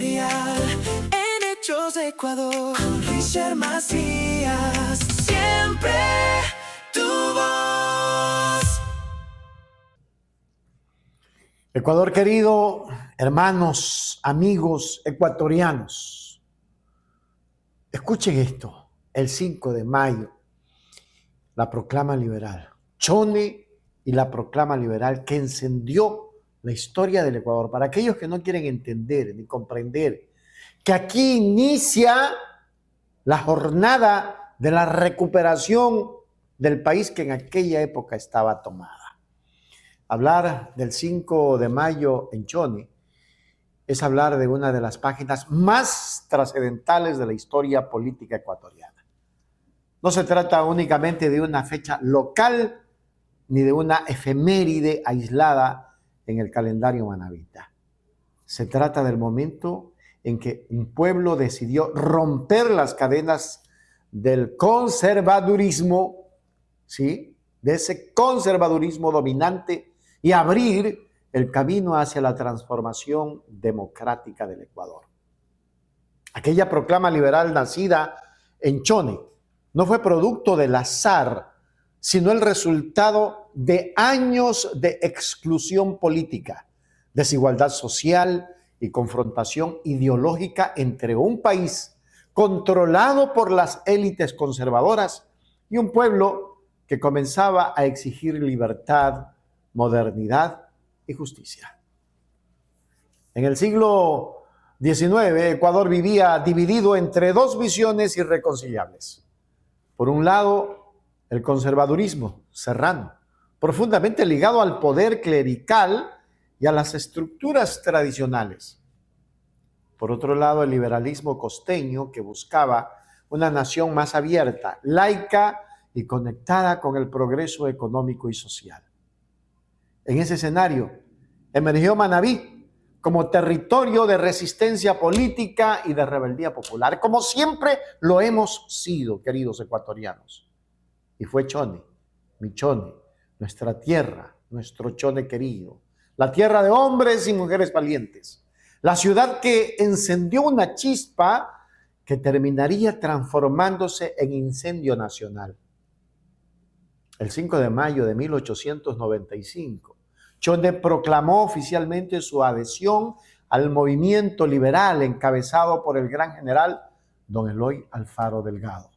Ecuatorial, en Hechos de Ecuador, con Richard Macías, siempre tu voz. Ecuador querido, hermanos, amigos ecuatorianos, escuchen esto, el 5 de mayo, la proclama liberal, Chone y la proclama liberal que encendió la historia del Ecuador. Para aquellos que no quieren entender ni comprender que aquí inicia la jornada de la recuperación del país que en aquella época estaba tomada. Hablar del 5 de mayo en Chone es hablar de una de las páginas más trascendentales de la historia política ecuatoriana. No se trata únicamente de una fecha local ni de una efeméride aislada en el calendario manabita. Se trata del momento en que un pueblo decidió romper las cadenas del conservadurismo, ¿sí? De ese conservadurismo dominante y abrir el camino hacia la transformación democrática del Ecuador. Aquella proclama liberal nacida en Chone no fue producto del azar, sino el resultado de años de exclusión política, desigualdad social y confrontación ideológica entre un país controlado por las élites conservadoras y un pueblo que comenzaba a exigir libertad, modernidad y justicia. En el siglo XIX, Ecuador vivía dividido entre dos visiones irreconciliables. Por un lado, el conservadurismo serrano, profundamente ligado al poder clerical y a las estructuras tradicionales. Por otro lado, el liberalismo costeño, que buscaba una nación más abierta, laica y conectada con el progreso económico y social. En ese escenario emergió Manabí como territorio de resistencia política y de rebeldía popular, como siempre lo hemos sido, queridos ecuatorianos. Y fue Chone, mi Chone, nuestra tierra, nuestro Chone querido, la tierra de hombres y mujeres valientes, la ciudad que encendió una chispa que terminaría transformándose en incendio nacional. El 5 de mayo de 1895, Chone proclamó oficialmente su adhesión al movimiento liberal encabezado por el gran general don Eloy Alfaro Delgado.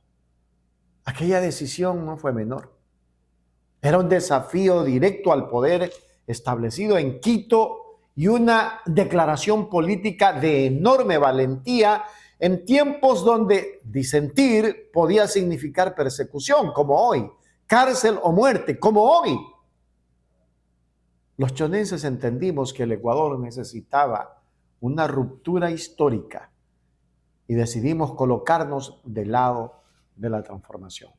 Aquella decisión no fue menor. Era un desafío directo al poder establecido en Quito y una declaración política de enorme valentía en tiempos donde disentir podía significar persecución, como hoy, cárcel o muerte, como hoy. Los chonenses entendimos que el Ecuador necesitaba una ruptura histórica y decidimos colocarnos del lado de la transformación.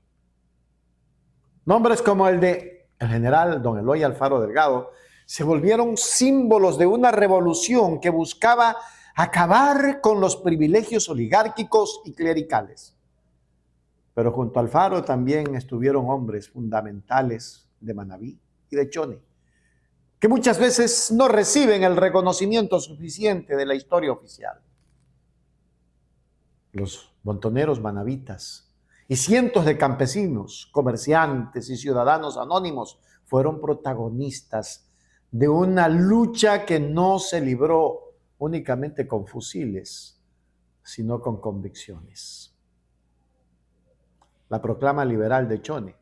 Nombres como el de el general don Eloy Alfaro Delgado se volvieron símbolos de una revolución que buscaba acabar con los privilegios oligárquicos y clericales. Pero junto a Alfaro también estuvieron hombres fundamentales de Manabí y de Chone, que muchas veces no reciben el reconocimiento suficiente de la historia oficial. Los montoneros manabitas y cientos de campesinos, comerciantes y ciudadanos anónimos fueron protagonistas de una lucha que no se libró únicamente con fusiles, sino con convicciones. La proclama liberal de Chone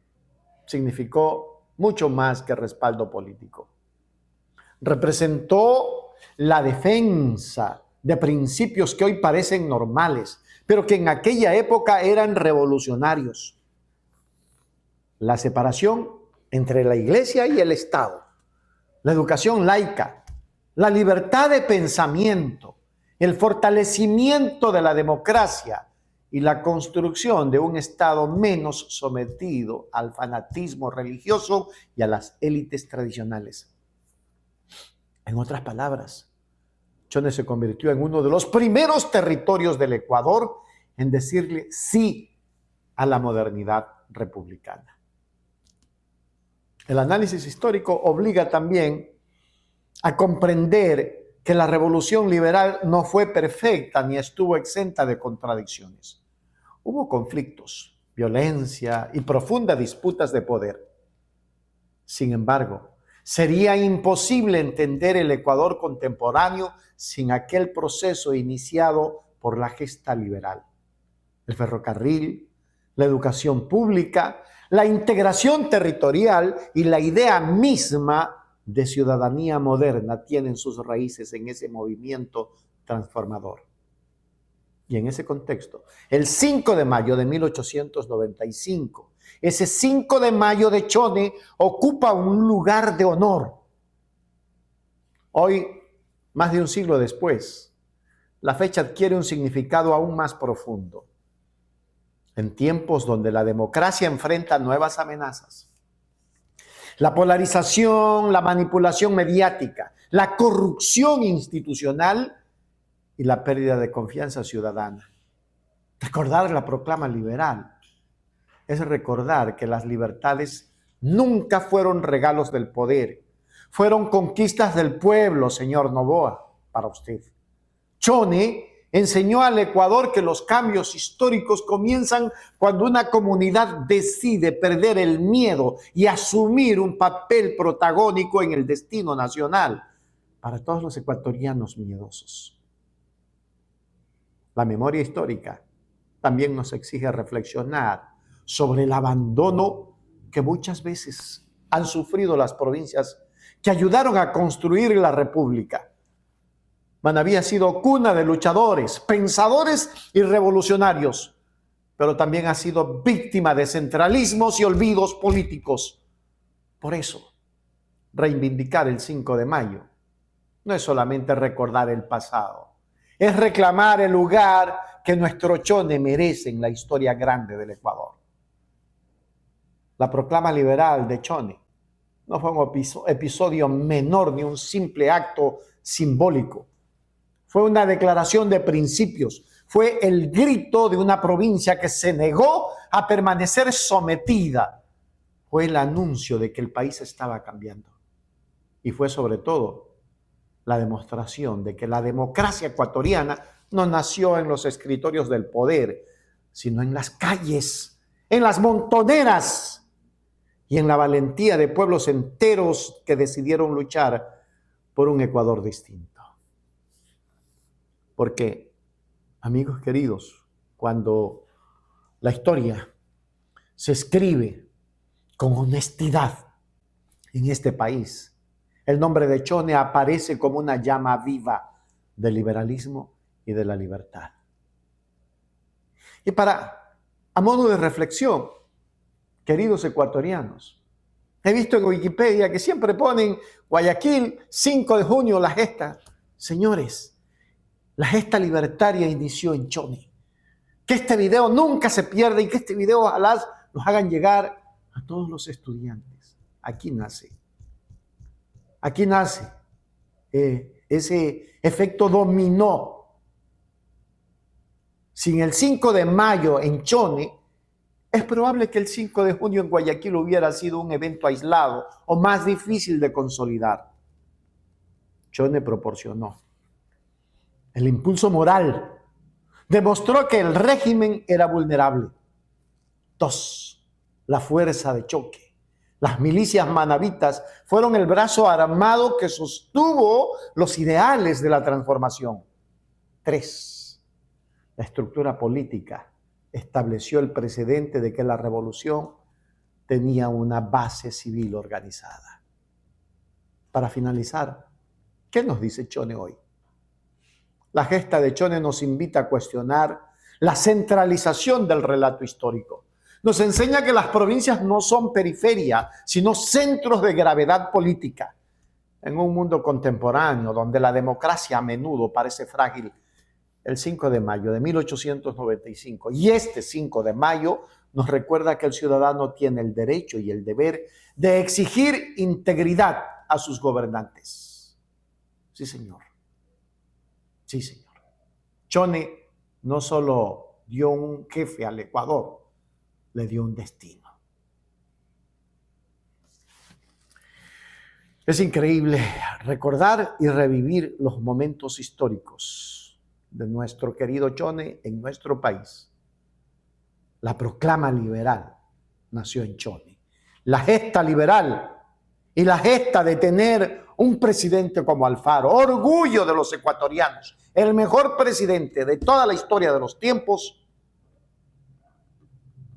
significó mucho más que respaldo político. Representó la defensa de principios que hoy parecen normales, pero que en aquella época eran revolucionarios. La separación entre la Iglesia y el Estado, la educación laica, la libertad de pensamiento, el fortalecimiento de la democracia y la construcción de un Estado menos sometido al fanatismo religioso y a las élites tradicionales. En otras palabras, Chone se convirtió en uno de los primeros territorios del Ecuador en decirle sí a la modernidad republicana. El análisis histórico obliga también a comprender que la revolución liberal no fue perfecta ni estuvo exenta de contradicciones. Hubo conflictos, violencia y profundas disputas de poder. Sin embargo, sería imposible entender el Ecuador contemporáneo sin aquel proceso iniciado por la gesta liberal. El ferrocarril, la educación pública, la integración territorial y la idea misma de ciudadanía moderna tienen sus raíces en ese movimiento transformador. Y en ese contexto, el 5 de mayo de 1895, ese 5 de mayo de Chone ocupa un lugar de honor. Hoy, más de un siglo después, la fecha adquiere un significado aún más profundo. En tiempos donde la democracia enfrenta nuevas amenazas, la polarización, la manipulación mediática, la corrupción institucional y la pérdida de confianza ciudadana. Recordar la proclama liberal es recordar que las libertades nunca fueron regalos del poder, fueron conquistas del pueblo, señor Noboa, para usted. Chone enseñó al Ecuador que los cambios históricos comienzan cuando una comunidad decide perder el miedo y asumir un papel protagónico en el destino nacional para todos los ecuatorianos miedosos. La memoria histórica también nos exige reflexionar sobre el abandono que muchas veces han sufrido las provincias que ayudaron a construir la República. Manabí ha sido cuna de luchadores, pensadores y revolucionarios, pero también ha sido víctima de centralismos y olvidos políticos. Por eso, reivindicar el 5 de mayo no es solamente recordar el pasado, es reclamar el lugar que nuestro Chone merece en la historia grande del Ecuador. La proclama liberal de Chone no fue un episodio menor ni un simple acto simbólico. Fue una declaración de principios, fue el grito de una provincia que se negó a permanecer sometida. Fue el anuncio de que el país estaba cambiando. Y fue sobre todo la demostración de que la democracia ecuatoriana no nació en los escritorios del poder, sino en las calles, en las montoneras y en la valentía de pueblos enteros que decidieron luchar por un Ecuador distinto. Porque, amigos queridos, cuando la historia se escribe con honestidad en este país, el nombre de Chone aparece como una llama viva del liberalismo y de la libertad. Y a modo de reflexión, queridos ecuatorianos, he visto en Wikipedia que siempre ponen Guayaquil, 5 de junio, la gesta. Señores, la gesta libertaria inició en Chone. Que este video nunca se pierda y que este video ojalá nos hagan llegar a todos los estudiantes. Aquí nace ese efecto dominó. Sin el 5 de mayo en Chone, es probable que el 5 de junio en Guayaquil hubiera sido un evento aislado o más difícil de consolidar. Chone proporcionó el impulso moral, demostró que el régimen era vulnerable. 2. La fuerza de choque. Las milicias manabitas fueron el brazo armado que sostuvo los ideales de la transformación. 3. La estructura política estableció el precedente de que la revolución tenía una base civil organizada. Para finalizar, ¿qué nos dice Chone hoy? La gesta de Chone nos invita a cuestionar la centralización del relato histórico. Nos enseña que las provincias no son periferia, sino centros de gravedad política. En un mundo contemporáneo donde la democracia a menudo parece frágil, el 5 de mayo de 1895 y este 5 de mayo nos recuerda que el ciudadano tiene el derecho y el deber de exigir integridad a sus gobernantes. Sí, señor. Sí, señor. Chone no solo dio un jefe al Ecuador, le dio un destino. Es increíble recordar y revivir los momentos históricos de nuestro querido Chone en nuestro país. La proclama liberal nació en Chone. La gesta liberal y la gesta de tener un presidente como Alfaro, orgullo de los ecuatorianos, el mejor presidente de toda la historia de los tiempos,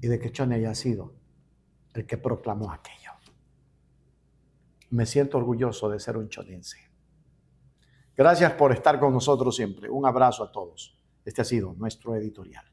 y de que Chone haya sido el que proclamó aquello. Me siento orgulloso de ser un chonense. Gracias por estar con nosotros siempre. Un abrazo a todos. Este ha sido nuestro editorial.